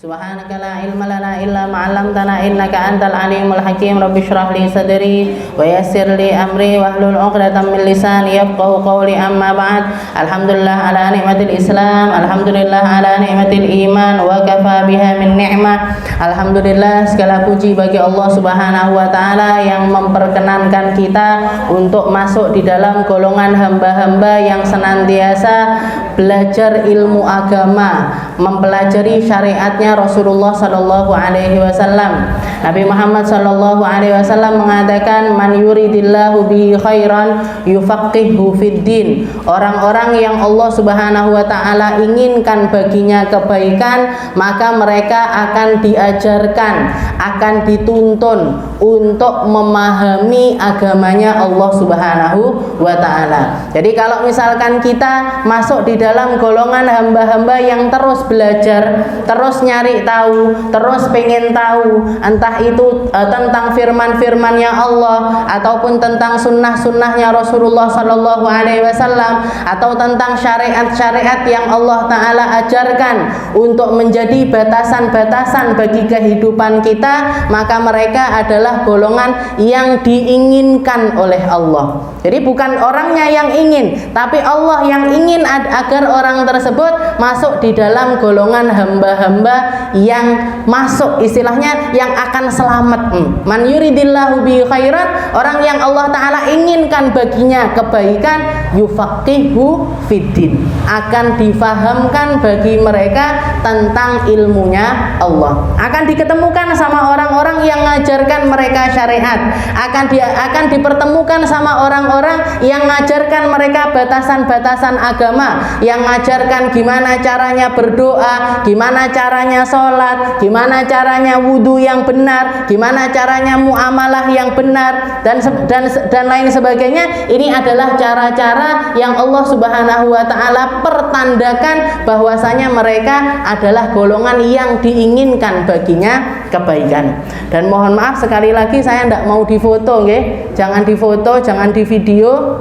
Subhanaka la ilma lana illa ma 'allamtana innaka antal alimul hakim. Rabbi shrah li sadri wa yassir li amri wahlul 'uqdatam min lisani yafqahu qawli. Amma ba'd. Alhamdulillah ala nikmatil Islam, alhamdulillah ala nikmatil iman, wa kafa biha min ni'mah. Alhamdulillah, segala puji bagi Allah Subhanahu wa taala yang memperkenankan kita untuk masuk di dalam golongan hamba-hamba yang senantiasa belajar ilmu agama, mempelajari syariatnya Rasulullah Sallallahu Alaihi Wasallam. Nabi Muhammad Sallallahu Alaihi Wasallam mengatakan, man yuridillahu bihi khairan yufaqihu fid din. Orang-orang yang Allah Subhanahu Wa Taala inginkan baginya kebaikan, maka mereka akan diajarkan, akan dituntun untuk memahami agamanya Allah Subhanahu Wa Taala. Jadi kalau misalkan kita masuk di dalam golongan hamba-hamba yang terus belajar, terus nyari tahu, terus pengen tahu, entah itu tentang firman-firmannya Allah ataupun tentang sunnah-sunnahnya Rasulullah Sallallahu Alaihi Wasallam, atau tentang syariat-syariat yang Allah Ta'ala ajarkan untuk menjadi batasan-batasan bagi kehidupan kita, maka mereka adalah golongan yang diinginkan oleh Allah. Jadi bukan orangnya yang ingin, tapi Allah yang ingin agar orang tersebut masuk di dalam golongan hamba-hamba yang masuk, istilahnya yang akan selamat. Man yuridillahu bi khairan, orang yang Allah Ta'ala inginkan baginya kebaikan, yufaqihu fiddin, akan difahamkan bagi mereka tentang ilmunya Allah, akan diketemukan sama orang-orang yang mengajarkan mereka syariat, akan dipertemukan sama orang-orang yang mengajarkan mereka batasan-batasan agama, yang mengajarkan gimana caranya berdoa, gimana caranya sholat, gimana caranya wudhu yang benar, gimana caranya muamalah yang benar, dan lain sebagainya. Ini adalah cara-cara yang Allah Subhanahu wa Ta'ala pertandakan bahwasanya mereka adalah golongan yang diinginkan baginya kebaikan. Dan mohon maaf sekali lagi, saya tidak mau difoto, nggih. Jangan difoto, jangan di video,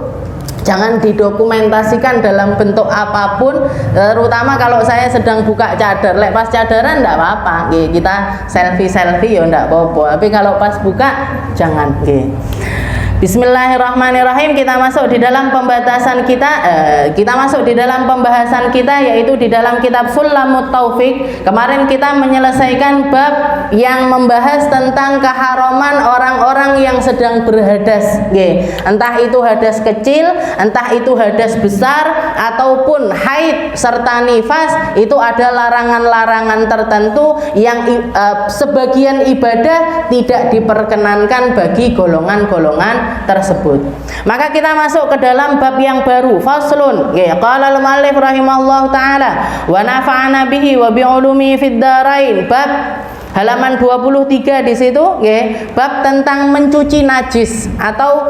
jangan didokumentasikan dalam bentuk apapun, terutama kalau saya sedang buka cadar. Lek pas cadaran enggak apa-apa, nggih, kita selfie ya enggak apa-apa. Tapi kalau pas buka jangan, nggih. Bismillahirrahmanirrahim. Kita masuk di dalam pembahasan kita, yaitu di dalam kitab Sulamut Taufik. Kemarin kita menyelesaikan bab yang membahas tentang keharaman orang-orang yang sedang berhadas, entah itu hadas kecil, entah itu hadas besar, ataupun haid serta nifas. Itu ada larangan-larangan tertentu yang sebagian ibadah tidak diperkenankan bagi golongan-golongan tersebut. Maka kita masuk ke dalam bab yang baru, faslun. Qala al-muallif rahimahullahu taala wa nafa'ana bihi wa bi ulumi fid darain. Bab halaman 23 di situ, bab tentang mencuci najis atau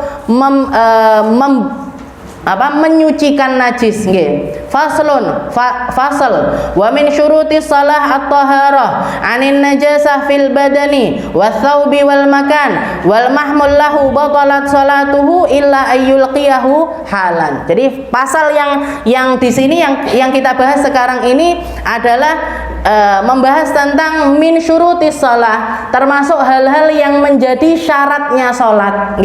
menyucikan najis, faslun, fasal. Wa min syurutis salah at-taharah anin najasah fil badani wa thawbi wal makan wal mahmul lahu batalat salatuhu illa ayyulqiyahu halan. Jadi pasal yang di sini yang kita bahas sekarang ini adalah membahas tentang min syurutis salah, termasuk hal-hal yang menjadi syaratnya salat.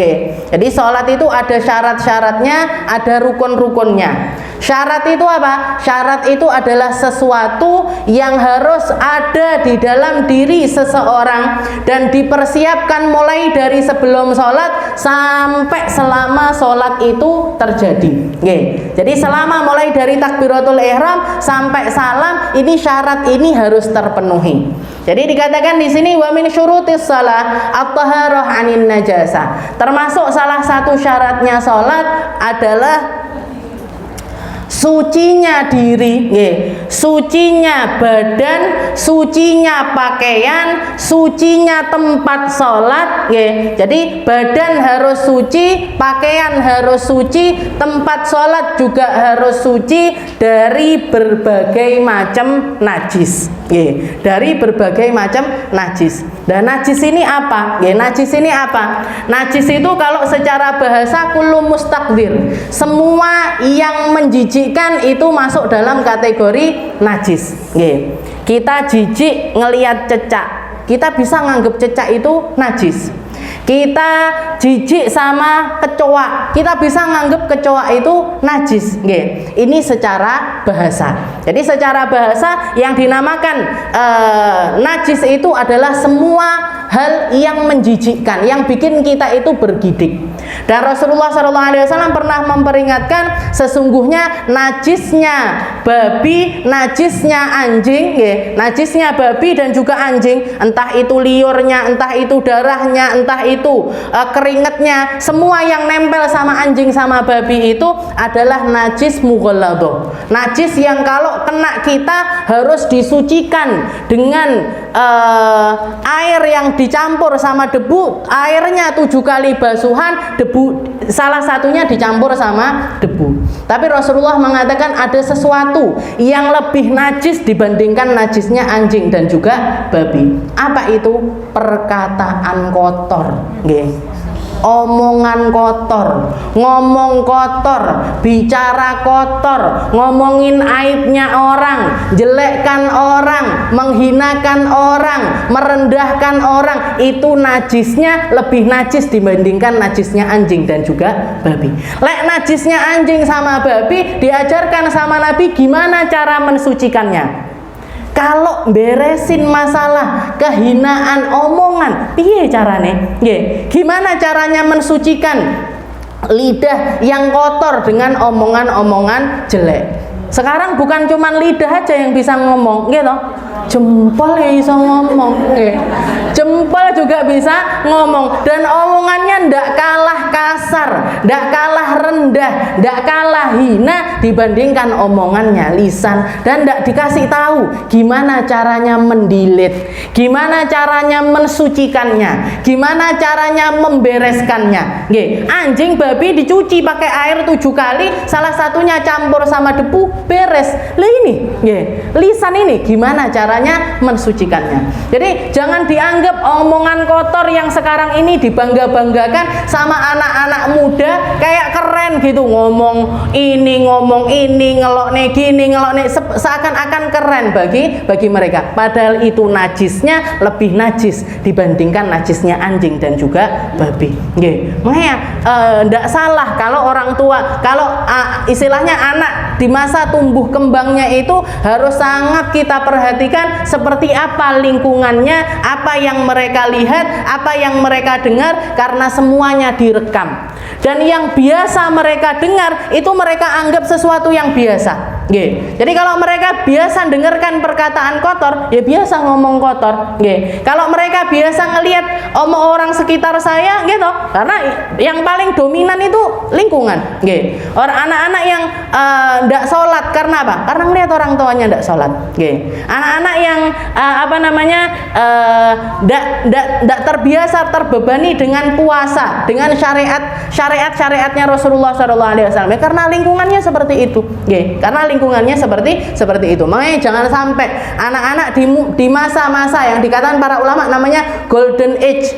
Jadi salat itu ada syarat-syaratnya, ada rukun-rukunnya. Syarat itu apa? Syarat itu adalah sesuatu yang harus ada di dalam diri seseorang dan dipersiapkan mulai dari sebelum sholat sampai selama sholat itu terjadi. Jadi selama mulai dari takbiratul ihram sampai salam, ini syarat ini harus terpenuhi. Jadi dikatakan di sini wa min syurutis shalah at-taharah 'anin najasah. Termasuk salah satu syaratnya sholat adalah sucinya diri, sucinya badan, sucinya pakaian, sucinya tempat sholat. Jadi badan harus suci, pakaian harus suci, tempat sholat juga harus suci dari berbagai macam najis. Dari berbagai macam najis. Dan najis ini apa? Najis ini apa? Najis itu kalau secara bahasa kullu mustaqdir, semua yang menjijikkan itu masuk dalam kategori najis. Kita jijik ngelihat cecak, kita bisa nganggep cecak itu najis. Kita jijik sama kecoa, kita bisa nganggep kecoa itu najis. Ini secara bahasa. Jadi secara bahasa yang dinamakan najis itu adalah semua hal yang menjijikkan, yang bikin kita itu bergidik. Dan Rasulullah SAW pernah memperingatkan sesungguhnya najisnya babi, najisnya anjing, najisnya babi dan juga anjing, entah itu liurnya, entah itu darahnya, entah itu keringetnya, semua yang nempel sama anjing sama babi itu adalah najis mughalladhah. Najis yang kalau kena kita harus disucikan dengan air yang dicampur sama debu, airnya 7 kali basuhan, debu salah satunya dicampur sama debu. Tapi Rasulullah mengatakan ada sesuatu yang lebih najis dibandingkan najisnya anjing dan juga babi. Apa itu? Perkataan kotor. Omongan kotor, ngomong kotor, bicara kotor, ngomongin aibnya orang, jelekkan orang, menghinakan orang, merendahkan orang, itu najisnya lebih najis dibandingkan najisnya anjing dan juga babi. Lek najisnya anjing sama babi diajarkan sama Nabi gimana cara mensucikannya. Kalau beresin masalah kehinaan omongan, piye carane? Gimana caranya mensucikan lidah yang kotor dengan omongan-omongan jelek? Sekarang bukan cuma lidah aja yang bisa ngomong, gitu. Jempol ya bisa ngomong, jempol juga bisa ngomong, dan omongannya ndak kalah kasar, ndak kalah rendah, ndak kalah hina dibandingkan omongannya lisan. Dan ndak dikasih tahu gimana caranya mendilit, gimana caranya mensucikannya, gimana caranya membereskannya. Anjing babi dicuci pakai air 7 kali, salah satunya campur sama debu, beres. Lah ini, lisan ini gimana caranya mensucikannya. Jadi jangan dianggap omongan kotor yang sekarang ini dibangga-banggakan sama anak-anak muda kayak keren gitu, ngomong ini, ngelokne gini, ngelokne, seakan-akan keren bagi mereka. Padahal itu najisnya lebih najis dibandingkan najisnya anjing dan juga babi. Makanya ndak salah kalau orang tua, kalau istilahnya anak di masa tumbuh kembangnya itu harus sangat kita perhatikan seperti apa lingkungannya, apa yang mereka lihat, apa yang mereka dengar, karena semuanya direkam. Dan yang biasa mereka dengar itu mereka anggap sesuatu yang biasa. Jadi kalau mereka biasa dengarkan perkataan kotor, ya biasa ngomong kotor. Kalau mereka biasa ngelihat omong orang sekitar saya, gitu, karena yang paling dominan itu lingkungan. Orang anak-anak yang ndak sholat karena apa? Karena ngelihat orang tuanya ndak sholat. Anak-anak yang ndak terbiasa, terbebani dengan puasa, dengan syariatnya Rasulullah SAW, karena lingkungannya seperti itu. Karena lingkungannya seperti itu. Makanya jangan sampai anak-anak di masa-masa yang dikatakan para ulama namanya golden age,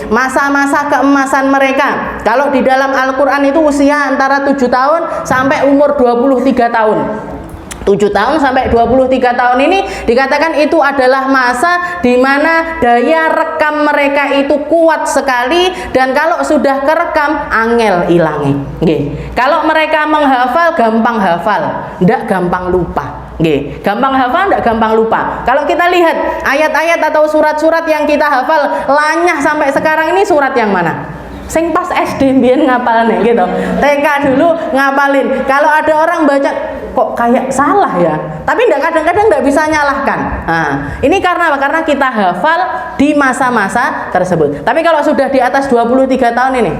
masa-masa keemasan mereka. Kalau di dalam Al-Quran itu usia antara 7 tahun sampai umur 23 tahun. 7 tahun sampai 23 tahun ini dikatakan itu adalah masa di mana daya rekam mereka itu kuat sekali, dan kalau sudah kerekam angel ilangi. Kalau mereka menghafal gampang hafal, ndak gampang lupa. Gampang hafal, ndak gampang lupa. Kalau kita lihat ayat-ayat atau surat-surat yang kita hafal lanyah sampai sekarang ini, surat yang mana? Sing pas SD mbiyen ngapalne gitu. TK dulu ngapalin. Kalau ada orang baca kok kayak salah ya, tapi kadang-kadang nggak bisa nyalahkan. Ini karena apa? Karena kita hafal di masa-masa tersebut. Tapi kalau sudah di atas 23 tahun ini,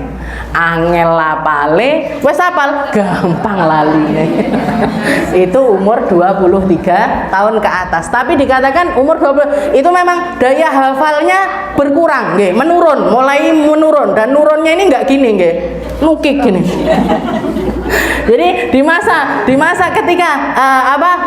angel lapale, wes hafal gampang lali. Itu umur 23 tahun ke atas. Tapi dikatakan umur 20 itu memang daya hafalnya berkurang, mulai menurun, dan nurunnya ini nggak gini, nukik gini. Jadi di masa ketika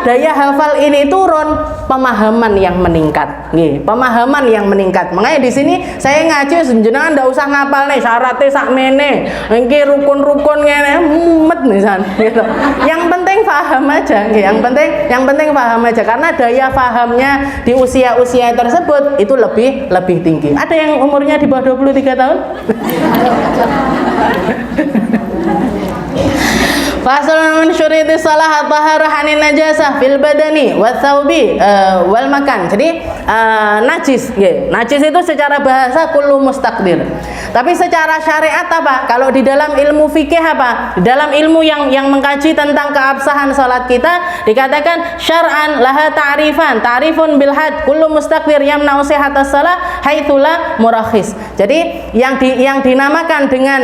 daya hafal ini turun, pemahaman yang meningkat. Nggih, pemahaman yang meningkat. Makanya di sini saya ngaji jenengan ndak usah ngapal nih syaratnya sakmene. Iki rukun-rukun ngene mumet nisan gitu. Yang penting paham aja, nggih. Yang penting paham aja karena daya pahamnya di usia-usia tersebut itu lebih tinggi. Ada yang umurnya di bawah 23 tahun? Faslun min syuriti salah taharah anin najasah fil badani wa thawbi wal makan. Jadi najis, nggih. Najis itu secara bahasa kullu mustaqdir. Tapi secara syariat apa? Kalau di dalam ilmu fikih apa? Di dalam ilmu yang mengkaji tentang keabsahan salat kita dikatakan syar'an laha ta'rifan. Ta'rifun bil had kullu mustaqdir yamna'u sihhatas shalah haitsu la murakhis. Jadi yang dinamakan dengan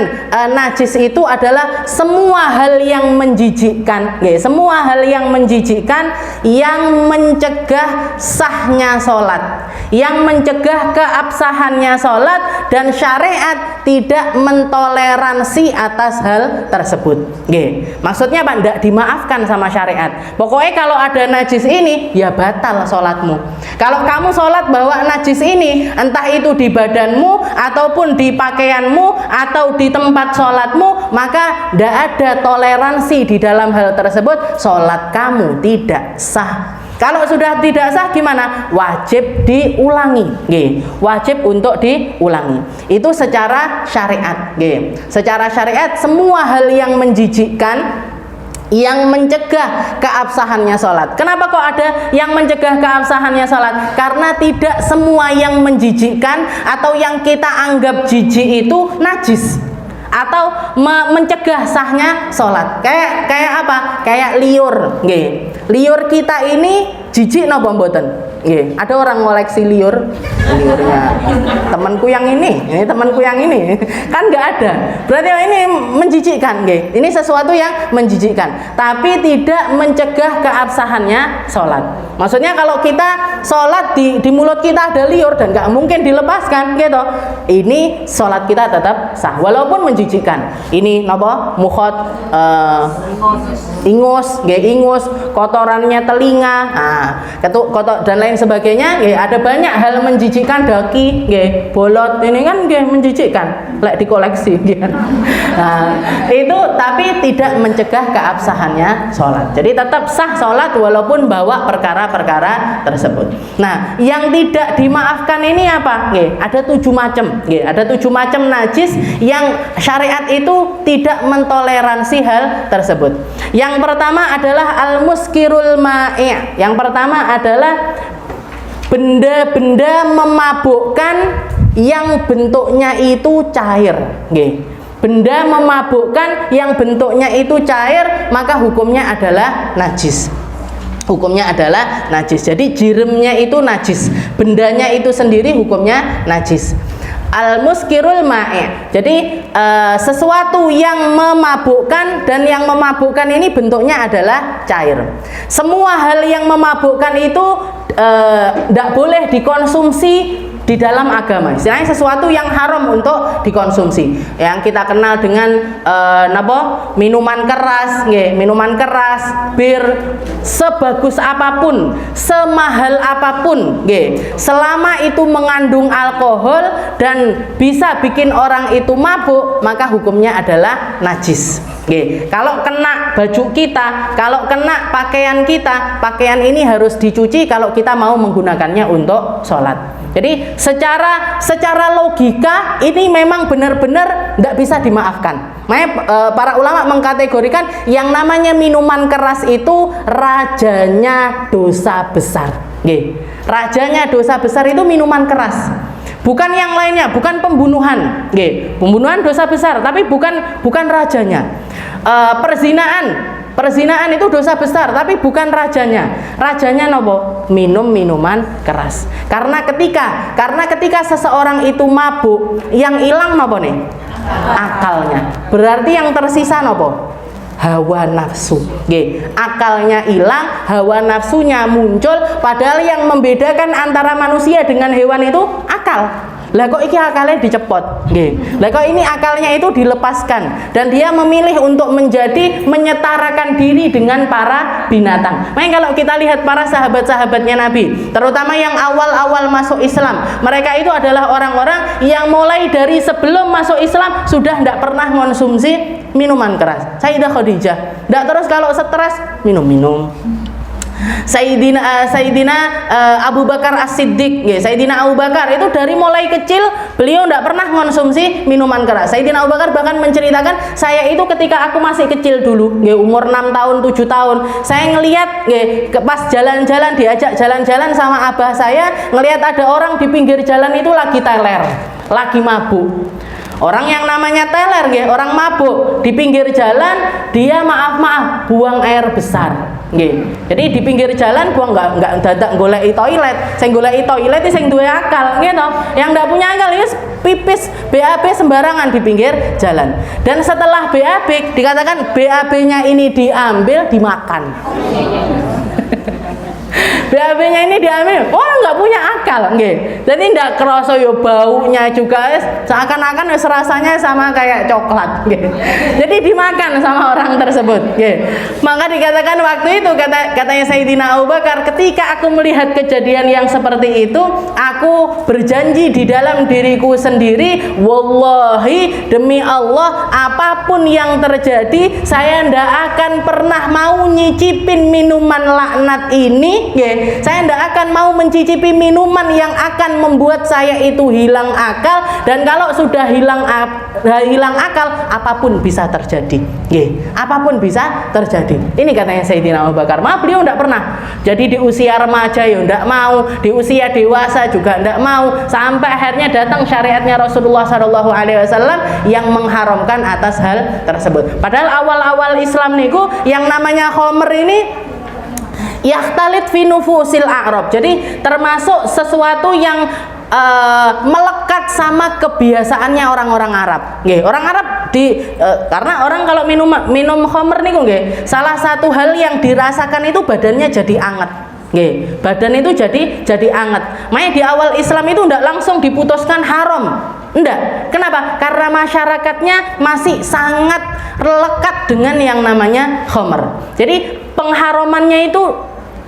najis itu adalah semua hal yang menjijikkan, semua hal yang menjijikkan yang mencegah sahnya sholat, yang mencegah keabsahannya sholat, dan syariat tidak mentoleransi atas hal tersebut. Maksudnya Pak, tidak dimaafkan sama syariat. Pokoknya kalau ada najis ini, ya batal sholatmu. Kalau kamu sholat bawa najis ini, entah itu di badanmu ataupun di pakaianmu atau di tempat sholatmu, maka tidak ada toleransi di dalam hal tersebut, sholat kamu tidak sah. Kalau sudah tidak sah gimana? Wajib diulangi, wajib untuk diulangi. Itu secara syariat, secara syariat semua hal yang menjijikkan, yang mencegah keabsahannya sholat. Kenapa kok ada yang mencegah keabsahannya sholat? Karena tidak semua yang menjijikkan atau yang kita anggap jijik itu najis atau mencegah sahnya sholat. Kayak apa? Kayak liur, liur kita ini jijik napa mboten? Ada orang ngoleksi liurnya temanku yang ini kan nggak ada. Berarti ini menjijikkan, ini sesuatu yang menjijikkan, tapi tidak mencegah keabsahannya sholat. Maksudnya kalau kita sholat di mulut kita ada liur dan nggak mungkin dilepaskan, gitu. Ini sholat kita tetap sah walaupun menjijikkan. Ini napa? Mukhot, ingus, kotorannya telinga, kotor dan lain sebagainya. Ada banyak hal menjijikkan, daki, bolot, ini kan menjijikkan, lek dikoleksi. Itu tapi tidak mencegah keabsahannya sholat. Jadi tetap sah sholat walaupun bawa perkara-perkara tersebut. Nah, yang tidak dimaafkan ini apa? Ada 7 macam. Ada 7 macam najis yang syariat itu tidak mentoleransi hal tersebut. Yang pertama adalah al-muskirul ma'i'. Yang pertama adalah benda-benda memabukkan yang bentuknya itu cair. Benda memabukkan yang bentuknya itu cair, maka hukumnya adalah najis. Hukumnya adalah najis. Jadi jiremnya itu najis, bendanya itu sendiri hukumnya najis. Al-muskirul ma'i'. Jadi sesuatu yang memabukkan, dan yang memabukkan ini bentuknya adalah cair. Semua hal yang memabukkan itu tidak boleh dikonsumsi di dalam agama. Istilahnya sesuatu yang haram untuk dikonsumsi. Yang kita kenal dengan minuman keras, minuman keras, bir, sebagus apapun, semahal apapun, selama itu mengandung alkohol dan bisa bikin orang itu mabuk, maka hukumnya adalah najis. Kalau kena baju kita, kalau kena pakaian kita, pakaian ini harus dicuci kalau kita mau menggunakannya untuk sholat. Jadi secara logika ini memang benar-benar tidak bisa dimaafkan. Makanya para ulama mengkategorikan yang namanya minuman keras itu rajanya dosa besar. Rajanya dosa besar itu minuman keras. Bukan yang lainnya, bukan pembunuhan. Pembunuhan dosa besar, tapi bukan rajanya. Perzinahan itu dosa besar, tapi bukan rajanya. Rajanya nopo? Minum minuman keras. Karena ketika seseorang itu mabuk, yang hilang nopo nih? Akalnya. Berarti yang tersisa nopo? Hawa nafsu. Akalnya hilang, hawa nafsunya muncul. Padahal yang membedakan antara manusia dengan hewan itu akal. Lah kok iki akalnya dicepot, nggih. Lah kok ini akalnya itu dilepaskan dan dia memilih untuk menyetarakan diri dengan para binatang. Makanya kalau kita lihat para sahabat-sahabatnya Nabi, terutama yang awal-awal masuk Islam, mereka itu adalah orang-orang yang mulai dari sebelum masuk Islam sudah tidak pernah mengonsumsi minuman keras. Sayyidah Khadijah, tidak terus kalau stres minum-minum. Sayyidina Abu Bakar As-Siddiq, ya, Sayyidina Abu Bakar itu dari mulai kecil beliau tidak pernah mengonsumsi minuman keras. Sayyidina Abu Bakar bahkan menceritakan, saya itu ketika aku masih kecil dulu, ya, umur 6 tahun 7 tahun, saya ngelihat, ya, pas jalan-jalan, diajak jalan-jalan sama abah saya, ngelihat ada orang di pinggir jalan itu lagi teler, lagi mabuk. Orang yang namanya teler, ya, orang mabuk di pinggir jalan, dia maaf buang air besar. Nggih. Jadi di pinggir jalan buang enggak dadak goleki toilet. Sing goleki toilet iki sing duwe akal, nggih to. Yang enggak punya akal ya pipis BAB sembarangan di pinggir jalan. Dan setelah BAB dikatakan BAB-nya ini diambil dimakan. BAB-nya ini diambil, orang nggak punya akal, nggih. Jadi nggak kerasa yo baunya juga, seakan-akan rasanya sama kayak coklat, nggih. Jadi dimakan sama orang tersebut, nggih. Maka dikatakan waktu itu katanya Sayyidina Abu Bakar, ketika aku melihat kejadian yang seperti itu, aku berjanji di dalam diriku sendiri, wallahi demi Allah, apapun yang terjadi, saya ndak akan pernah mau nyicipin minuman laknat ini, nggih. Saya tidak akan mau mencicipi minuman yang akan membuat saya itu hilang akal, dan kalau sudah hilang akal, apapun bisa terjadi. Apapun bisa terjadi. Ini katanya Sayyidina Abu Bakar. Maaf, beliau tidak pernah. Jadi di usia remaja ya tidak mau, di usia dewasa juga tidak mau, sampai akhirnya datang syariatnya Rasulullah SAW yang mengharamkan atas hal tersebut. Padahal awal-awal Islam niku yang namanya khamr ini yahtalit fi nufusil a'rab. Jadi termasuk sesuatu yang melekat sama kebiasaannya orang-orang Arab. Nggih, orang Arab karena orang kalau minum khamr niku nggih, salah satu hal yang dirasakan itu badannya jadi anget. Nggih, badan itu jadi anget. Makanya di awal Islam itu ndak langsung diputuskan haram. Enggak. Kenapa? Karena masyarakatnya masih sangat lekat dengan yang namanya khamr. Jadi pengharamannya itu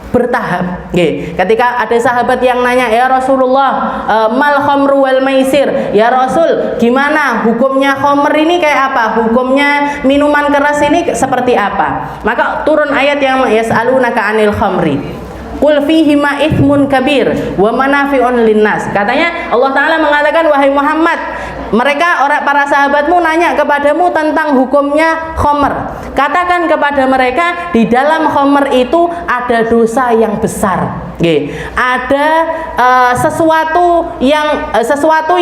bertahap. Ketika ada sahabat yang nanya, ya Rasulullah, mal khamru wal maisir, ya Rasul, gimana hukumnya khamr ini kayak apa, hukumnya minuman keras ini seperti apa? Maka turun ayat yang yas'alunaka 'anil khamri, qul fihi ma ithmun kabir wa manafi'un linnas. Katanya Allah Ta'ala mengatakan, wahai Muhammad, para sahabatmu nanya kepadamu tentang hukumnya khamr. Katakan kepada mereka, di dalam khamr itu ada dosa yang besar. Ada sesuatu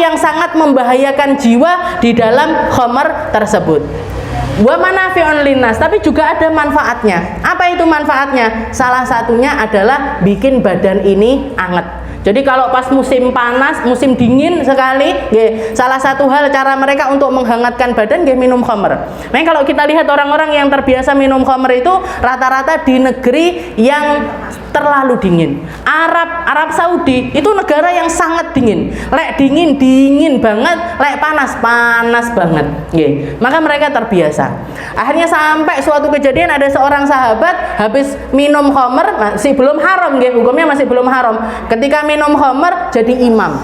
yang sangat membahayakan jiwa di dalam khamr tersebut. Wa manafi'un linnas, tapi juga ada manfaatnya. Apa itu manfaatnya? Salah satunya adalah bikin badan ini anget. Jadi kalau pas musim panas, musim dingin sekali, salah satu hal cara mereka untuk menghangatkan badan minum khamr. Makanya kalau kita lihat orang-orang yang terbiasa minum khamr itu rata-rata di negeri yang terlalu dingin. Arab Saudi itu negara yang sangat dingin. Lek dingin banget, lek panas banget. Maka mereka terbiasa. Akhirnya sampai suatu kejadian ada seorang sahabat habis minum khamr, masih belum haram, hukumnya masih belum haram. Ketika minum khamr jadi imam.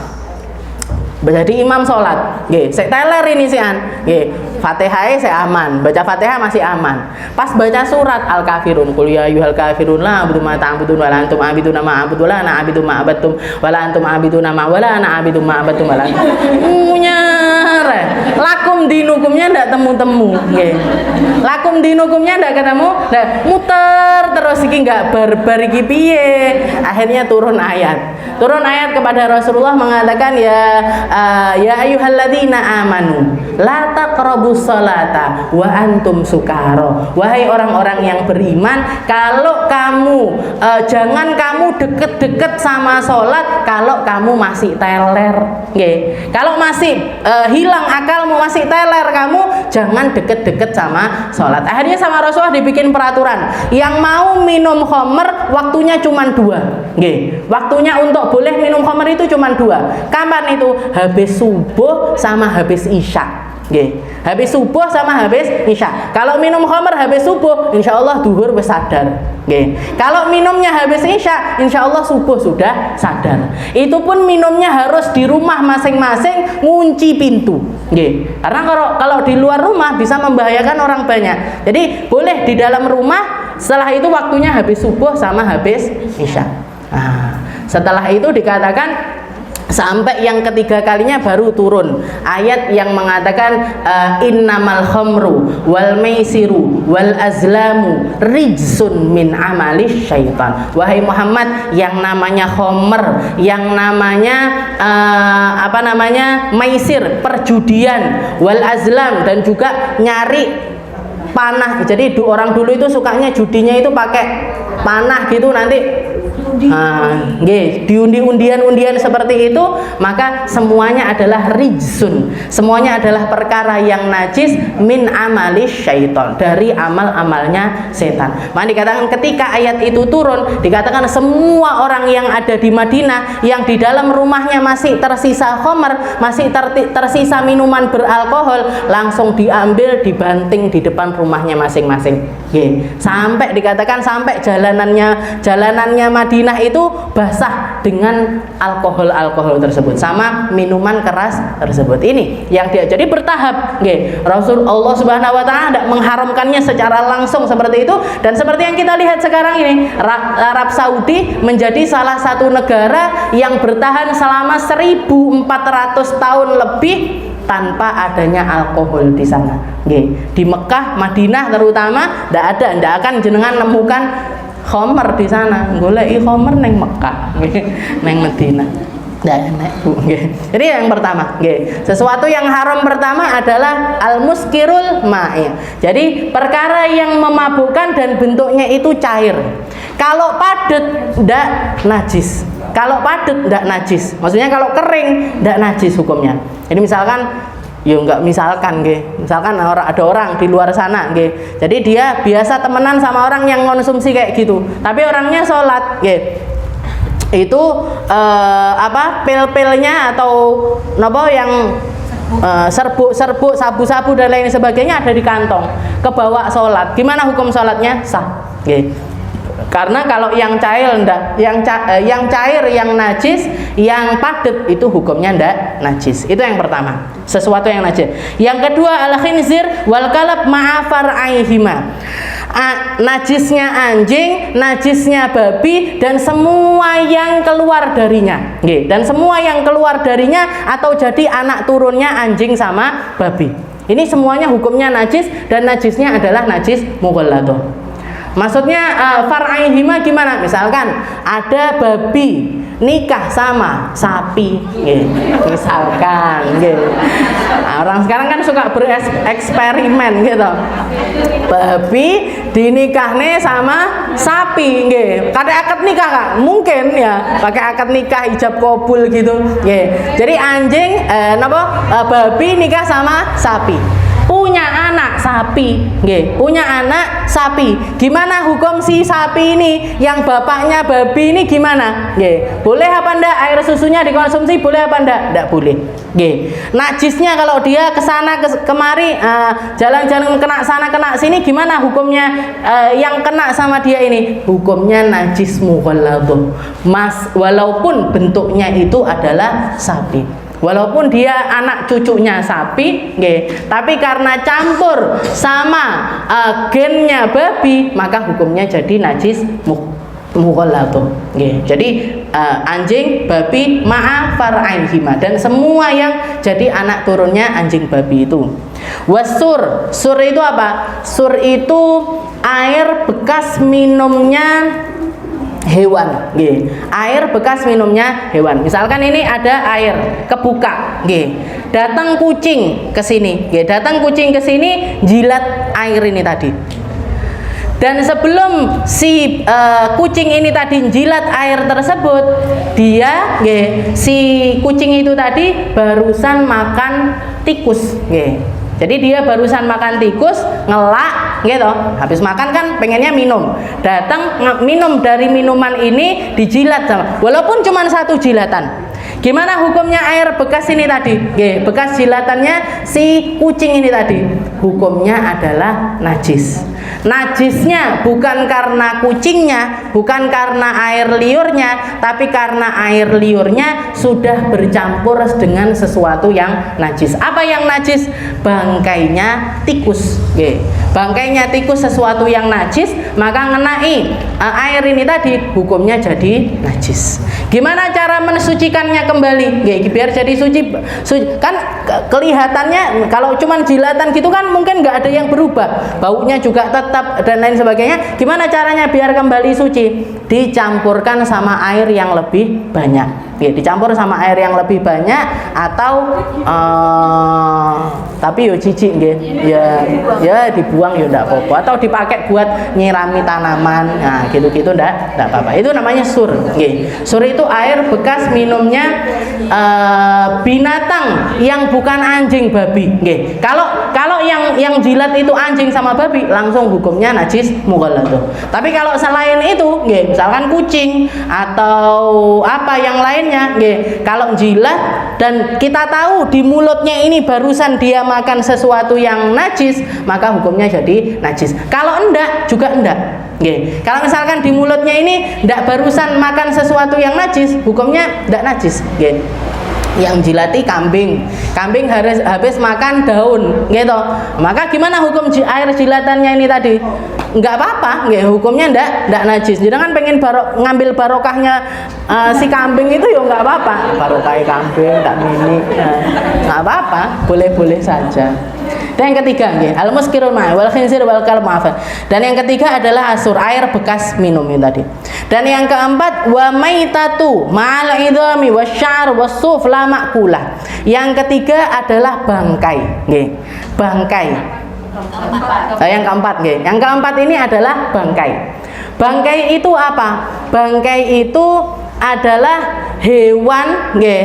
Jadi imam sholat, saya teler ini sih Fatihah saya aman, baca Fatihah masih aman. Pas baca surat Al-Kafirun, qul ya ayyuhal kafirun la a'budu ma ta'budun wa la antum a'buduna ma a'budu wa la ana a'budu ma abattum wa la antum a'buduna ma wa la ana a'budu ma abattum wa la lakum dinukumnya ndak temu-temu, lakum dinukumnya ndak ketemu, muter terus iki nggak barbar iki piye. Akhirnya turun ayat kepada Rasulullah mengatakan, ya ayyuhalladzina amanu la taqrabu taqrabus salata wa antum sukara. Wahai orang-orang yang beriman, kalau kamu jangan kamu deket-deket sama sholat kalau kamu masih teler. Nggih. Kalau masih hilang akalmu, masih teler, kamu jangan deket-deket sama sholat. Akhirnya sama Rasulullah dibikin peraturan, yang mau minum khamr waktunya cuma 2. Nggih. Waktunya untuk boleh minum khamr itu cuma 2. Kapan itu? Habis subuh sama habis isya. Nggih. Habis subuh sama habis isya. Kalau minum khamr habis subuh, insya Allah duhur wis sadar. Nggih. Kalau minumnya habis isya, insya Allah subuh sudah sadar. Itu pun minumnya harus di rumah masing-masing, ngunci pintu. Nggih. Karena kalau di luar rumah bisa membahayakan orang banyak. Jadi boleh di dalam rumah. Setelah itu waktunya habis subuh sama habis isya. Nah, setelah itu dikatakan sampai yang ketiga kalinya baru turun ayat yang mengatakan innamal khamru wal maisiru wal azlamu rijsun min amalis syaitan. Wahai Muhammad, yang namanya khamr, yang namanya maisir, perjudian, wal azlam, dan juga nyari panah. Jadi orang dulu itu sukanya judinya itu pakai panah gitu, nanti diundi-undian seperti itu, maka semuanya adalah rijsun, semuanya adalah perkara yang najis min amalis syaitan, dari amal-amalnya setan. Maka dikatakan ketika ayat itu turun, dikatakan semua orang yang ada di Madinah yang di dalam rumahnya masih tersisa khamr, masih tersisa minuman beralkohol, langsung diambil, dibanting di depan rumahnya masing-masing. Sampai dikatakan sampai jalanannya Madinah itu basah dengan alkohol tersebut, sama minuman keras tersebut. Ini yang dia jadi bertahap. Rasulullah Subhanahu wa taala tidak mengharamkannya secara langsung seperti itu, dan seperti yang kita lihat sekarang ini, Arab Saudi menjadi salah satu negara yang bertahan selama 1400 tahun lebih tanpa adanya alkohol di sana. Di Mekah, Madinah terutama tidak akan jenengan nemukan khamr di sana. Goleki khamr neng Mekah, neng Madinah. Jadi yang pertama, sesuatu yang haram pertama adalah al-muskirul ma'i. Jadi perkara yang memabukkan dan bentuknya itu cair. Kalau padat tidak najis. Kalau padat tidak najis. Maksudnya kalau kering tidak najis hukumnya. Jadi misalkan, misalkan ada orang di luar sana, jadi dia biasa temenan sama orang yang konsumsi kayak gitu, tapi orangnya sholat, itu pil-pilnya atau yang serbuk, sabu-sabu dan lain sebagainya ada di kantong, kebawa sholat, gimana hukum sholatnya? Sah. Karena kalau yang cair enggak, yang cair, yang najis, yang padat itu hukumnya enggak najis. Itu yang pertama, sesuatu yang najis. Yang kedua al-khinzir wal kalab ma'a far'aihima. Najisnya anjing, najisnya babi, dan semua yang keluar darinya. Dan semua yang keluar darinya atau jadi anak turunnya anjing sama babi. Ini semuanya hukumnya najis, dan najisnya adalah najis mughalladah. Maksudnya far'aihima gimana? Misalkan ada babi nikah sama sapi, misalkan, orang sekarang kan suka bereksperimen gitu. Babi dinikahnya sama sapi, Kadang akad nikah Kak, mungkin ya pakai akad nikah ijab kabul gitu, Jadi anjing, babi nikah sama sapi. Punya anak sapi, punya anak sapi. Gimana hukum si sapi ini yang bapaknya babi ini gimana? Boleh apa enggak air susunya dikonsumsi? Boleh apa enggak? Enggak boleh. Najisnya kalau dia kesana kemari, jalan-jalan kena sana kena sini, gimana hukumnya? Yang kena sama dia ini hukumnya najis mughalladah. Walaupun bentuknya itu adalah sapi. Walaupun dia anak cucunya sapi, tapi karena campur sama gennya babi, maka hukumnya jadi najis mughalladah. Jadi anjing, babi ma'a far'aihima, dan semua yang jadi anak turunnya anjing babi itu. Wasur, sur itu apa? Sur itu air bekas minumnya hewan, nggih. Air bekas minumnya hewan. Misalkan ini ada air kebuka, nggih. Datang kucing ke sini, nggih. Datang kucing ke sini jilat air ini tadi. Dan sebelum si kucing ini tadi jilat air tersebut, dia, nggih, si kucing itu tadi barusan makan tikus, nggih. Jadi dia barusan makan tikus, ngelak, gitu. Habis makan kan pengennya minum. Datang minum dari minuman ini dijilat sama. Walaupun cuma satu jilatan. Gimana hukumnya air bekas ini tadi? Bekas jilatannya si kucing ini tadi. Hukumnya adalah najis. Najisnya bukan karena kucingnya, bukan karena air liurnya, tapi karena air liurnya sudah bercampur dengan sesuatu yang najis. Apa yang najis? Bangkainya tikus. Bangkainya tikus sesuatu yang najis, maka ngenai air ini tadi, hukumnya jadi najis. Gimana cara mensucikannya kembali? Biar jadi suci. Kan kelihatannya kalau cuman jilatan gitu kan mungkin nggak ada yang berubah, baunya juga tetap dan lain sebagainya. Gimana caranya biar kembali suci? Dicampurkan sama air yang lebih banyak. Dicampur sama air yang lebih banyak, atau tapi yo jijik nggih. Ya dibuang ya enggak apa-apa, atau dipakai buat nyirami tanaman. Nah, gitu-gitu enggak apa-apa. Itu namanya sur, nggih. Sur itu air bekas minumnya binatang yang bukan anjing, babi, nggih. Kalau yang jilat itu anjing sama babi, langsung hukumnya najis mughalladhah. Tapi kalau selain itu, nggih, misalkan kucing atau apa yang lainnya, nggih, kalau jilat dan kita tahu di mulutnya ini barusan dia makan sesuatu yang najis, maka hukumnya jadi najis. Kalau enggak juga enggak. Nggih. Kalau misalkan di mulutnya ini enggak barusan makan sesuatu yang najis, hukumnya enggak najis, nggih. Yang jilati kambing habis makan daun, gitu. Maka gimana hukum air jilatannya ini tadi? Enggak apa-apa, nggih, hukumnya enggak najis. Jangan pengen ngambil barokahnya si kambing itu ya enggak apa-apa. Barokah kambing tak mini, enggak apa-apa, boleh-boleh saja. Dan yang ketiga, nggih, al-muskirul ma' wal khinzir wal kalb ma'afan. Dan yang ketiga adalah asur, air bekas minum ini tadi. Dan yang keempat, wa maitatu ma'al idhami wasy'ar wasuf la ma'kulah. Yang ketiga adalah bangkai, nggih. Bangkai. Yang keempat, nggih. Yang keempat ini adalah bangkai. Bangkai itu apa? Bangkai itu adalah hewan, nggih.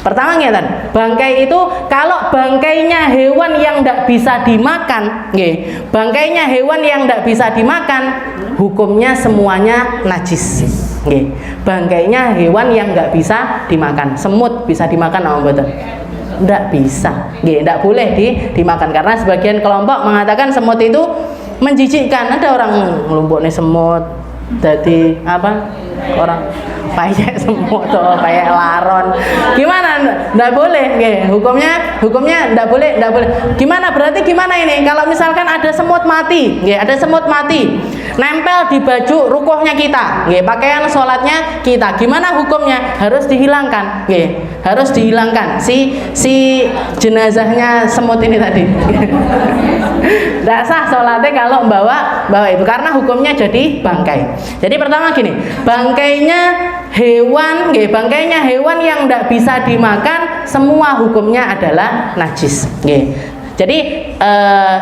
Pertama ngeten, bangkai itu kalau bangkainya hewan yang tidak bisa dimakan, nggih. Bangkainya hewan yang tidak bisa dimakan, hukumnya semuanya najis, nggih. Bangkainya hewan yang nggak bisa dimakan. Semut bisa dimakan apa mboten? Tidak bisa, nggih, tidak boleh dimakan karena sebagian kelompok mengatakan semut itu menjijikkan. Ada orang ngelumpukne semut, jadi apa? Orang payek semut atau payek laron, gimana? Nggak boleh, nggih. Hukumnya nggak boleh. Gimana? Berarti gimana ini? Kalau misalkan ada semut mati, nggih, ada semut mati, nempel di baju rukuhnya kita, nggih, pakaian sholatnya kita, gimana hukumnya? Harus dihilangkan, nggih, harus dihilangkan si jenazahnya semut ini tadi. Nggak sah sholatnya kalau bawa itu, karena hukumnya jadi bangkai. Jadi pertama gini, bangkainya hewan, nggih, bangkainya hewan yang tidak bisa dimakan, semua hukumnya adalah najis, nggih. Jadi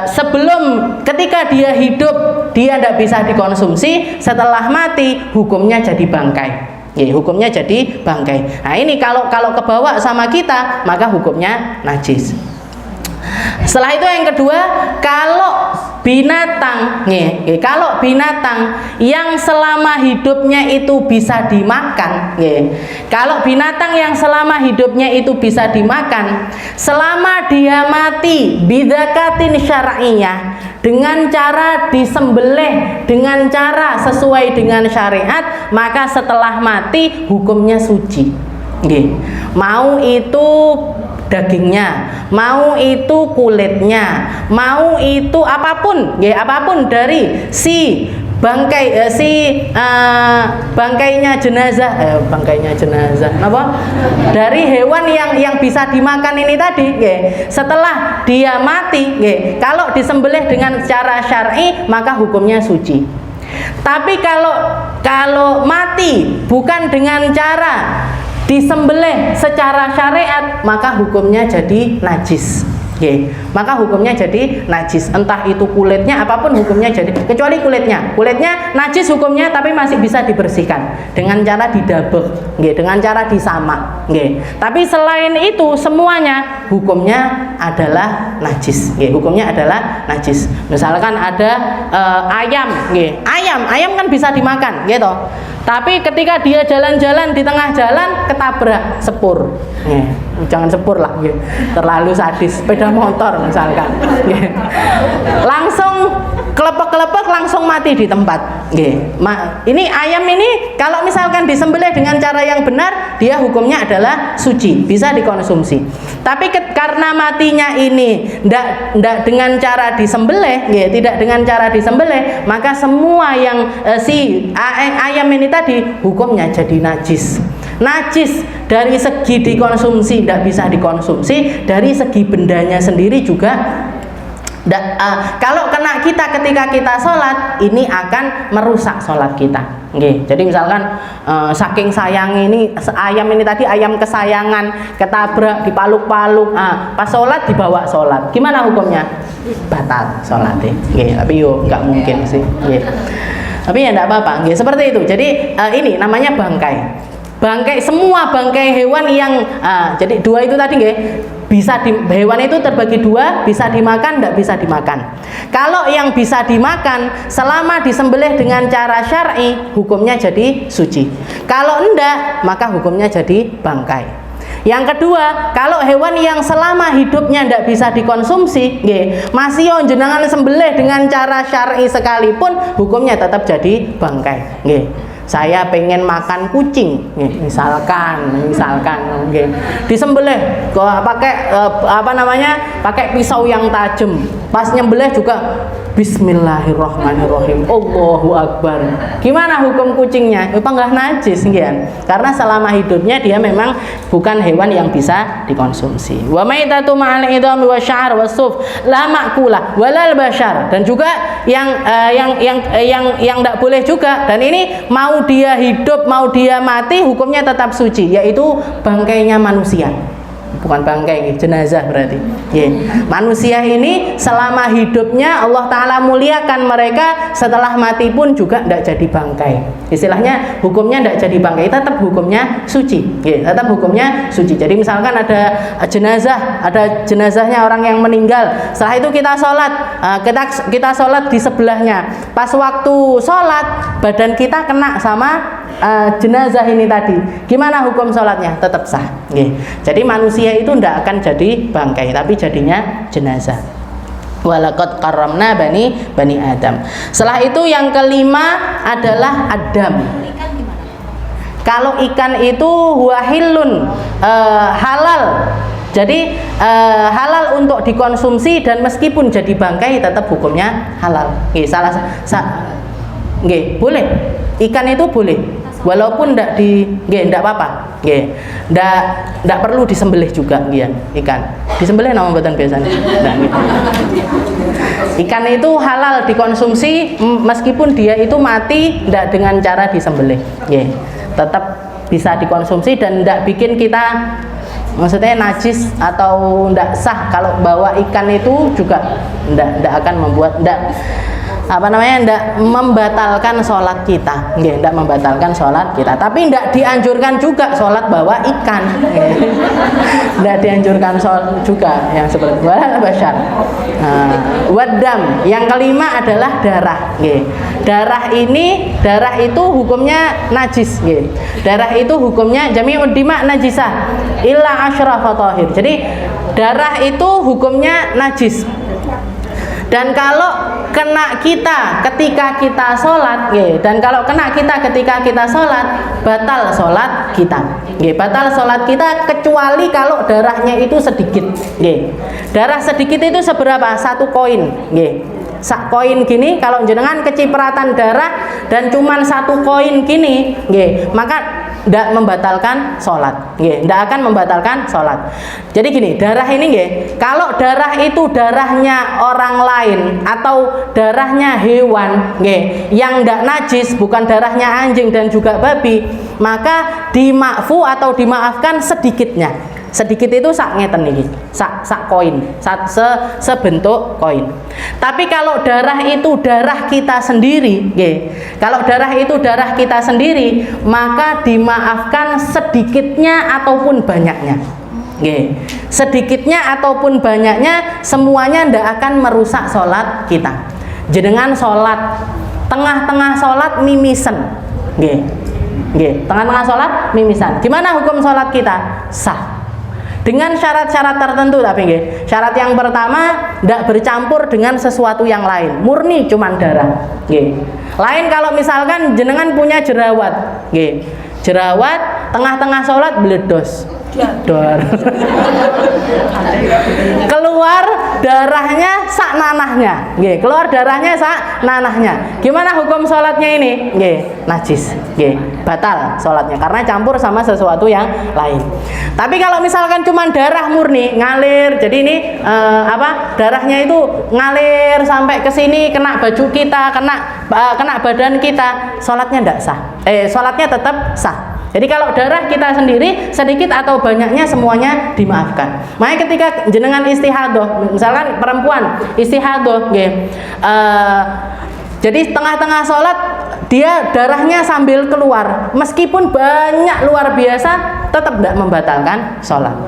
sebelum ketika dia hidup dia tidak bisa dikonsumsi, setelah mati hukumnya jadi bangkai. Ya, hukumnya jadi bangkai. Nah ini kalau kebawa sama kita maka hukumnya najis. Setelah itu yang kedua, kalau binatang, kalau binatang yang selama hidupnya itu bisa dimakan, kalau binatang yang selama hidupnya itu bisa dimakan, selama dia mati bidzakatin syar'iyyah, dengan cara disembelih dengan cara sesuai dengan syariat, maka setelah mati hukumnya suci. Mau itu dagingnya, mau itu kulitnya, mau itu apapun, apapun dari si bangkai bangkainya jenazah, apa? Dari hewan yang bisa dimakan ini tadi, setelah dia mati, kalau disembelih dengan cara syar'i maka hukumnya suci. Tapi kalau mati bukan dengan cara disembelih secara syariat, maka hukumnya jadi najis. Oke, maka hukumnya jadi najis. Entah itu kulitnya, apapun hukumnya jadi, kecuali kulitnya. Kulitnya najis hukumnya, tapi masih bisa dibersihkan dengan cara didabek, dengan cara disamak. Tapi selain itu semuanya hukumnya adalah najis. Hukumnya adalah najis. Misalkan ada ayam, ayam kan bisa dimakan, gitu. Tapi ketika dia jalan-jalan di tengah jalan ketabrak sepur, jangan sepur lah, terlalu sadis, sepeda motor misalkan, langsung kelepek-kelepek langsung mati di tempat. Ini ayam ini kalau misalkan disembelih dengan cara yang benar, dia hukumnya adalah suci, bisa dikonsumsi. Tapi karena matinya ini tidak dengan cara disembelih, tidak dengan cara disembelih, maka semua yang si ayam ini tadi hukumnya jadi najis. Najis dari segi dikonsumsi tidak bisa dikonsumsi, dari segi bendanya sendiri juga kalau kena kita ketika kita sholat, ini akan merusak sholat kita. Jadi misalkan saking sayang ini ayam ini tadi, ayam kesayangan ketabrak, dipaluk-paluk, pas sholat dibawa sholat, gimana hukumnya? Batal sholatnya. Tapi yo nggak mungkin sih. Tapi ya enggak apa-apa, seperti itu. Jadi ini namanya bangkai. Bangkai, semua bangkai hewan yang jadi dua itu tadi bisa hewan itu terbagi dua, bisa dimakan, enggak bisa dimakan. Kalau yang bisa dimakan selama disembelih dengan cara syar'i, hukumnya jadi suci. Kalau enggak, maka hukumnya jadi bangkai. Yang kedua, kalau hewan yang selama hidupnya tidak bisa dikonsumsi, masih jenengan sembelih dengan cara syar'i sekalipun, hukumnya tetap jadi bangkai. Saya pengen makan kucing, misalkan, disembelih, pakai pakai pisau yang tajam, pas nyembelih juga Bismillahirrahmanirrahim, Allahu Akbar. Gimana hukum kucingnya? Nggak najis, karena selama hidupnya dia memang bukan hewan yang bisa dikonsumsi. Wa maitatu ma'al idhami wa sya'r wa suf la ma'kulah walal bashar. Dan juga yang enggak boleh juga, dan ini mau dia hidup mau dia mati hukumnya tetap suci, yaitu bangkainya manusia. Bukan bangkai, jenazah berarti. Manusia ini selama hidupnya Allah Ta'ala muliakan mereka, setelah mati pun juga tidak jadi bangkai. Istilahnya hukumnya tidak jadi bangkai, tetap hukumnya suci. Tetap hukumnya suci. Jadi misalkan ada jenazahnya orang yang meninggal, setelah itu kita sholat, kita sholat di sebelahnya. Pas waktu sholat badan kita kena sama jenazah ini tadi, gimana hukum sholatnya? Tetap sah. Jadi manusia itu tidak akan jadi bangkai, tapi jadinya jenazah. Walaqad karramna bani Adam. Setelah itu yang kelima adalah Adam. Kalau ikan itu wahilun, halal. Jadi halal untuk dikonsumsi, dan meskipun jadi bangkai tetap hukumnya halal. Boleh. Ikan itu boleh, walaupun ndak apa-apa, ndak perlu disembelih juga, ikan. Disembelih nama mboten biasanya. Ikan itu halal dikonsumsi meskipun dia itu mati ndak dengan cara disembelih, tetap bisa dikonsumsi dan ndak bikin kita, maksudnya najis atau ndak sah. Kalau bawa ikan itu juga ndak akan membuat ndak membatalkan sholat kita, tidak membatalkan sholat kita. Tapi tidak dianjurkan juga sholat bawa ikan, tidak dianjurkan sholat juga yang seperti walal bashar. Wadam, yang kelima adalah darah. Darah itu hukumnya najis. Darah itu hukumnya jami'ud dima najisah illa asyrafa thahir. Jadi darah itu hukumnya najis. Dan kalau kena kita ketika kita sholat, batal sholat kita. Batal sholat kita kecuali kalau darahnya itu sedikit. Darah sedikit itu seberapa? 1 koin. Sak koin gini, kalau jenengan kecipratan darah dan cuman 1 koin gini, maka tidak membatalkan sholat, tidak akan membatalkan sholat. Jadi gini, darah ini kalau darah itu darahnya orang lain atau darahnya hewan yang tidak najis, bukan darahnya anjing dan juga babi, maka dimakfu atau dimaafkan sedikitnya. Sedikit itu sak ngeten iki, sak koin, sebentuk koin. Tapi kalau darah itu darah kita sendiri, kalau darah itu darah kita sendiri, maka dimaafkan sedikitnya ataupun banyaknya. Sedikitnya ataupun banyaknya, semuanya ndak akan merusak sholat kita. Jenengan sholat, tengah-tengah sholat mimisen, tengah-tengah sholat mimisan. Gimana hukum sholat kita? Sah. Dengan syarat-syarat tertentu, tapi syarat yang pertama, tidak bercampur dengan sesuatu yang lain, murni cuman darah. Lain kalau misalkan jenengan punya jerawat, jerawat tengah-tengah sholat meledos, keluar darahnya sak nanahnya, keluar darahnya sak nanahnya. Gimana hukum sholatnya ini? Najis, batal sholatnya karena campur sama sesuatu yang lain. Tapi kalau misalkan cuma darah murni ngalir, jadi ini darahnya itu ngalir sampai ke sini, kena baju kita, kena badan kita, sholatnya tidak sah. Sholatnya tetap sah. Jadi kalau darah kita sendiri sedikit atau banyaknya semuanya dimaafkan. Makanya ketika jenengan istihadah, misalkan perempuan istihadah, jadi tengah-tengah sholat dia darahnya sambil keluar, meskipun banyak luar biasa, tetap tidak membatalkan sholat.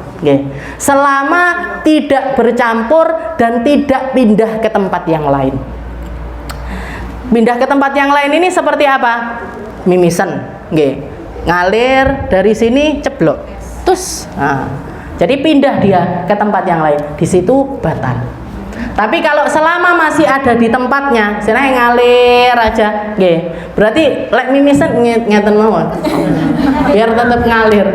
Selama tidak bercampur dan tidak pindah ke tempat yang lain. Pindah ke tempat yang lain ini seperti apa? Mimisen, ngalir dari sini ceblok, terus, jadi pindah dia ke tempat yang lain, di situ batal. Tapi kalau selama masih ada di tempatnya, senang ngalir aja, berarti lek mimisen ngeten mawon, biar tetap ngalir,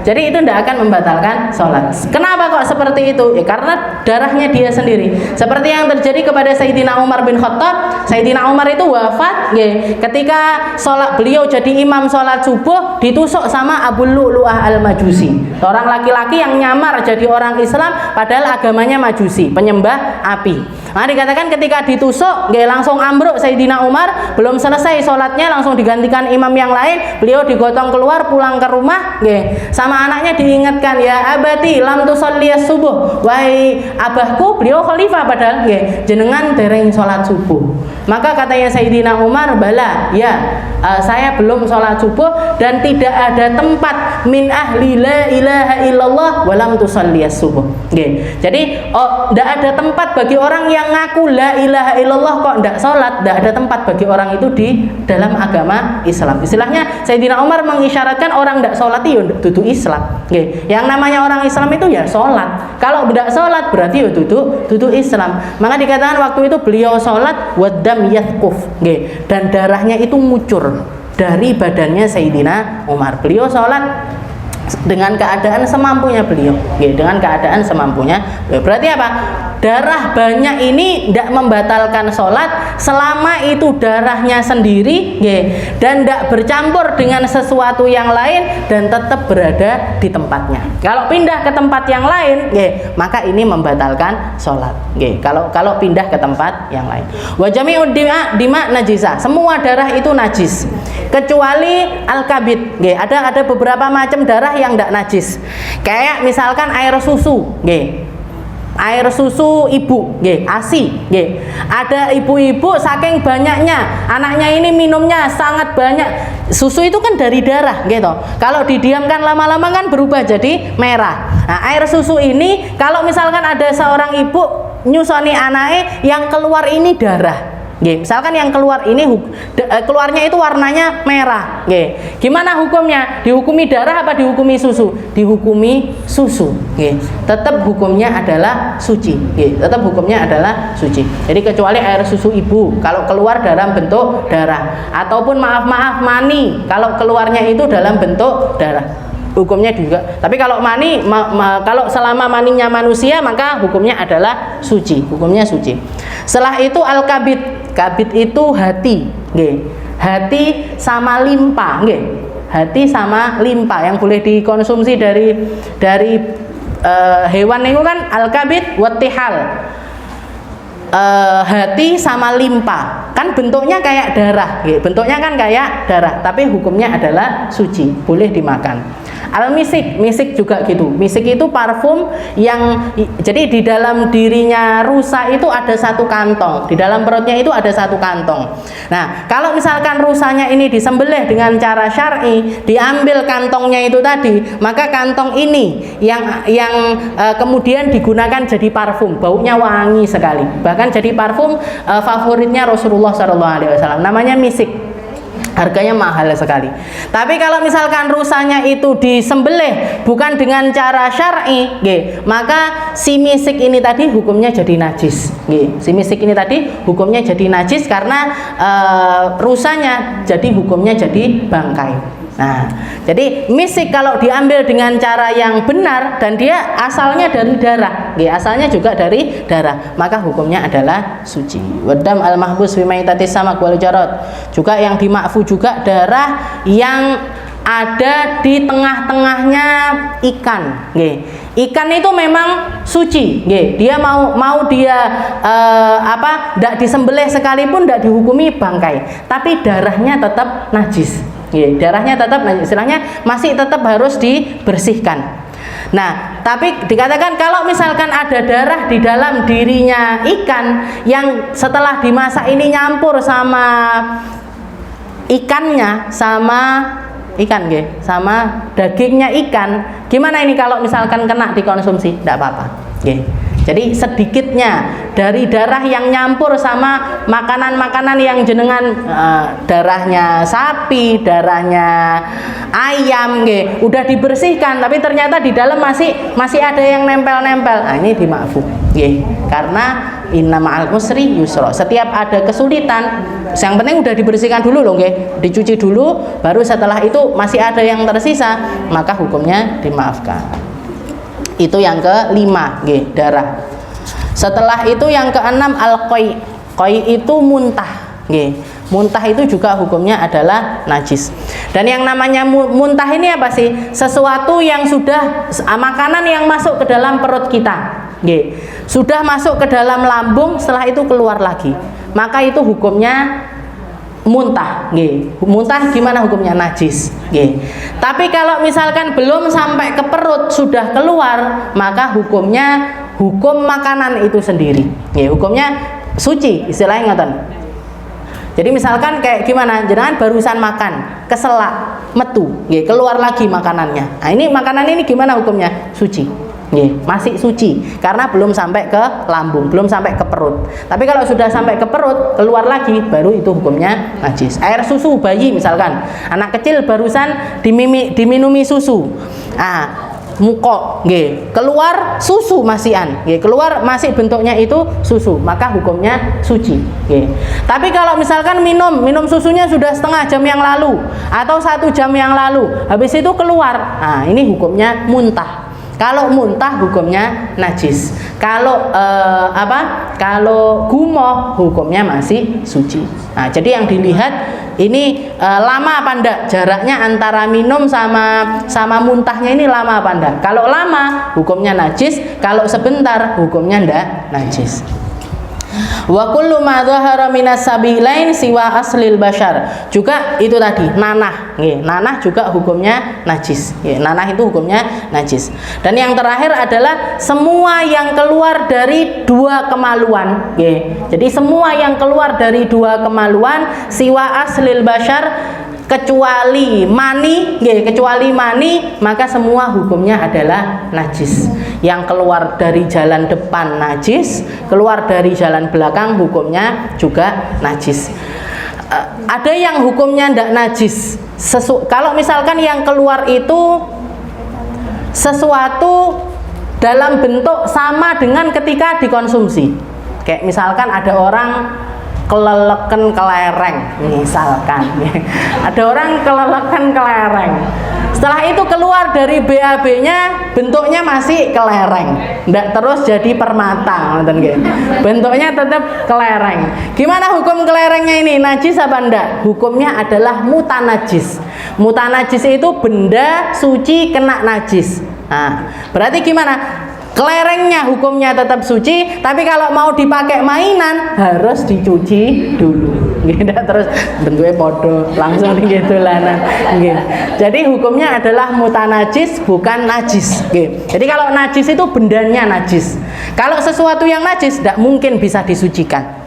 jadi itu tidak akan membatalkan sholat. Kenapa kok seperti itu? Karena darahnya dia sendiri. Seperti yang terjadi kepada Sayyidina Umar bin Khattab. Sayyidina Umar itu wafat, ketika sholat, beliau jadi imam sholat subuh, ditusuk sama Abu Lu'lu'ah al-Majusi, seorang laki-laki yang nyamar jadi orang Islam padahal agamanya Majusi, penyembah api. Nah, dikatakan ketika ditusuk, langsung ambruk Sayyidina Umar, belum selesai sholatnya langsung digantikan imam yang lain, beliau digotong keluar, pulang ke rumah, sama anaknya diingatkan, ya abati lam tusalliyas subuh, wahai abahku, beliau khalifah padahal, jenengan dereng sholat subuh. Maka katanya Sayyidina Umar, bala, ya, saya belum sholat subuh dan tidak ada tempat min ahli la ilaha illallah walam tusalliyas subuh. Jadi tidak ada tempat bagi orang yang ngaku la ilaha illallah kok tidak sholat, tidak ada tempat bagi orang itu di dalam agama Islam. Istilahnya Sayyidina Umar mengisyaratkan orang tidak sholat itu duduk Islam. Yang namanya orang Islam itu ya sholat. Kalau tidak sholat berarti ya duduk Islam. Maka dikatakan waktu itu beliau sholat wadam yathquf, dan darahnya itu ngucur dari badannya Sayyidina Umar. Beliau sholat dengan keadaan semampunya beliau, dengan keadaan semampunya. Berarti apa? Darah banyak ini tidak membatalkan sholat selama itu darahnya sendiri, dan tidak bercampur dengan sesuatu yang lain dan tetap berada di tempatnya. Kalau pindah ke tempat yang lain, maka ini membatalkan sholat. Kalau pindah ke tempat yang lain. Wa jami'ud dima najisa, semua darah itu najis kecuali al-kabid. Ada beberapa macam darah yang tidak najis. Kayak misalkan air susu, air susu ibu, ASI, ada ibu-ibu saking banyaknya anaknya ini minumnya sangat banyak, susu itu kan dari darah, kalau didiamkan lama-lama kan berubah jadi merah. Nah, air susu ini kalau misalkan ada seorang ibu nyusoni anaknya yang keluar ini darah, misalkan yang keluar ini keluarnya itu warnanya merah, gimana hukumnya? Dihukumi darah apa dihukumi susu? Dihukumi susu, tetap hukumnya adalah suci, tetap hukumnya adalah suci. Jadi kecuali air susu ibu kalau keluar dalam bentuk darah, ataupun maaf mani kalau keluarnya itu dalam bentuk darah, hukumnya juga. Tapi kalau mani, kalau selama maninya manusia maka hukumnya adalah suci, hukumnya suci. Setelah itu al-kabid, kabid itu hati, hati sama limpa, hati sama limpa yang boleh dikonsumsi dari hewan itu kan al-kabid wattihal. Hati sama limpa kan bentuknya kayak darah, bentuknya kan kayak darah, tapi hukumnya adalah suci, boleh dimakan. Al-misik, misik juga gitu. Misik itu parfum yang jadi di dalam dirinya rusa itu ada satu kantong, di dalam perutnya itu ada satu kantong. Nah, kalau misalkan rusanya ini disembelih dengan cara syar'i, diambil kantongnya itu tadi, maka kantong ini yang kemudian digunakan jadi parfum, baunya wangi sekali. Bahkan jadi parfum favoritnya Rasulullah SAW, namanya misik. Harganya mahal sekali. Tapi kalau misalkan rusanya itu disembelih bukan dengan cara syar'i, maka si misik ini tadi hukumnya jadi najis. Si misik ini tadi hukumnya jadi najis karena rusanya jadi hukumnya jadi bangkai. Nah, jadi misik kalau diambil dengan cara yang benar dan dia asalnya dari darah, asalnya juga dari darah, maka hukumnya adalah suci. Wadam al-mahbus fi maitatis samak wal jarad. Juga yang dimakfu juga darah yang ada di tengah-tengahnya ikan. Ikan itu memang suci, dia mau dia tidak disembelih sekalipun tidak dihukumi bangkai, tapi darahnya tetap najis. Darahnya tetap najis, istilahnya masih tetap harus dibersihkan. Nah, tapi dikatakan kalau misalkan ada darah di dalam dirinya ikan yang setelah dimasak ini nyampur sama ikannya, sama ikan sama dagingnya ikan, gimana ini kalau misalkan kena dikonsumsi? Tidak apa-apa. Jadi sedikitnya dari darah yang nyampur sama makanan-makanan yang jenengan darahnya sapi, darahnya ayam, udah dibersihkan, tapi ternyata di dalam masih ada yang nempel-nempel. Nah, ini dimaafkan, karena inna ma'al usri yusra. Setiap ada kesulitan, yang penting udah dibersihkan dulu loh, dicuci dulu, baru setelah itu masih ada yang tersisa, maka hukumnya dimaafkan. Itu yang kelima, darah. Setelah itu yang keenam al-qai. Qai itu muntah, muntah itu juga hukumnya adalah najis. Dan yang namanya muntah ini apa sih? Sesuatu yang sudah makanan yang masuk ke dalam perut kita, sudah masuk ke dalam lambung, setelah itu keluar lagi, maka itu hukumnya muntah. Muntah gimana hukumnya? Najis. Tapi kalau misalkan belum sampai ke perut sudah keluar, maka hukumnya hukum makanan itu sendiri. Hukumnya suci, istilahnya ngoten. Jadi misalkan kayak gimana, jangan barusan makan, keselak, metu, keluar lagi makanannya. Nah, ini makanan ini gimana hukumnya? Suci. Masih suci karena belum sampai ke lambung, belum sampai ke perut. Tapi kalau sudah sampai ke perut, keluar lagi, baru itu hukumnya najis. Air susu bayi misalkan, anak kecil barusan diminumi susu, mukok, keluar susu masihan, keluar masih bentuknya itu susu, maka hukumnya suci. Tapi kalau misalkan minum susunya sudah setengah jam yang lalu atau 1 jam yang lalu, habis itu keluar, nah ini hukumnya muntah. Kalau muntah hukumnya najis. Kalau Kalau gumoh hukumnya masih suci. Nah, jadi yang dilihat ini lama apa enggak jaraknya antara minum sama muntahnya, ini lama apa enggak. Kalau lama hukumnya najis, kalau sebentar hukumnya enggak najis. Wa kullu ma dhahara minas sabilain siwa aslil bashar. Juga itu tadi nanah, nanah juga hukumnya najis. Nanah itu hukumnya najis. Dan yang terakhir adalah semua yang keluar dari 2 kemaluan. Jadi semua yang keluar dari 2 kemaluan siwa aslil bashar, kecuali mani, maka semua hukumnya adalah najis. Yang keluar dari jalan depan najis, keluar dari jalan belakang hukumnya juga najis. Ada yang hukumnya tidak najis. Kalau misalkan yang keluar itu sesuatu dalam bentuk sama dengan ketika dikonsumsi. Kayak misalkan ada orang keleleken kelereng, misalkan ada orang keleleken kelereng, setelah itu keluar dari BAB-nya, bentuknya masih kelereng, ndak terus jadi permata, bentuknya tetap kelereng. Gimana hukum kelerengnya ini? Najis apa enggak? Hukumnya adalah mutanajis. Mutanajis itu benda suci kena najis. Nah, berarti gimana? Kelerengnya hukumnya tetap suci, tapi kalau mau dipakai mainan harus dicuci dulu. Gitu, terus bentuknya podo langsung gitu lah. Jadi hukumnya adalah mutanajis, bukan najis. Jadi kalau najis itu bendanya najis. Kalau sesuatu yang najis tidak mungkin bisa disucikan.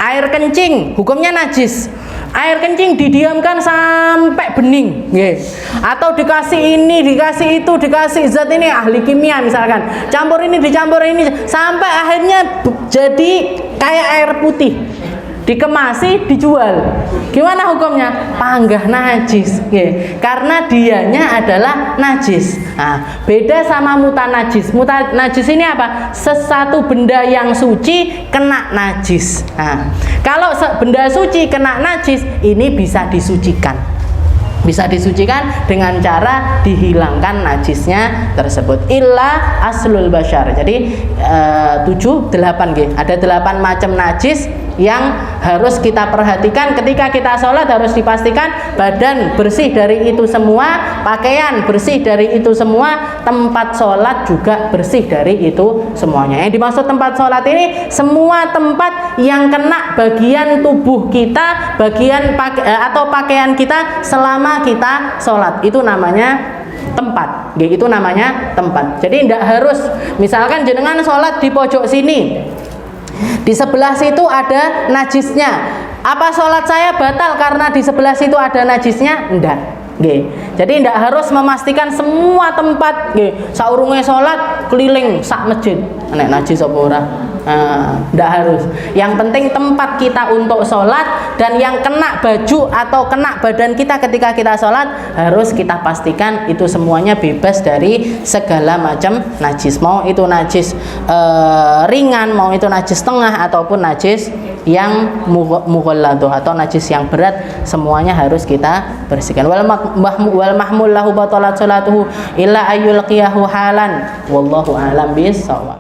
Air kencing hukumnya najis. Air kencing didiamkan sampai bening, atau dikasih ini, dikasih itu, dikasih zat ini, ahli kimia misalkan, campur ini, dicampur ini, sampai akhirnya jadi kayak air putih, dikemasi, dijual. Gimana hukumnya? Panggah najis, karena dianya adalah najis. Nah, beda sama mutanajis. Mutanajis ini apa? Sesuatu benda yang suci kena najis. Nah, kalau benda suci kena najis, ini bisa disucikan. Bisa disucikan dengan cara dihilangkan najisnya tersebut. Illa aslul bashar. Jadi 8 ada 8 macam najis yang harus kita perhatikan ketika kita sholat. Harus dipastikan badan bersih dari itu semua, pakaian bersih dari itu semua, tempat sholat juga bersih dari itu semuanya. Yang dimaksud tempat sholat ini semua tempat yang kena bagian tubuh kita, bagian atau pakaian kita selama kita sholat, itu namanya tempat. Itu namanya tempat. Jadi tidak harus misalkan jenengan sholat di pojok sini, di sebelah situ ada najisnya. Apa sholat saya batal karena di sebelah situ ada najisnya? Enggak. Jadi tidak harus memastikan semua tempat. Saurunge sholat keliling sak masjid, nek najis apa ora? Tidak harus. Yang penting tempat kita untuk sholat dan yang kena baju atau kena badan kita ketika kita sholat harus kita pastikan itu semuanya bebas dari segala macam najis. Mau itu najis ringan, mau itu najis tengah ataupun najis yang mughalladah atau najis yang berat, semuanya harus kita bersihkan. Wal mahmul lahu batalat salatuhu illa ayyulqiyahu halan wallahu a'lam bis-shawab.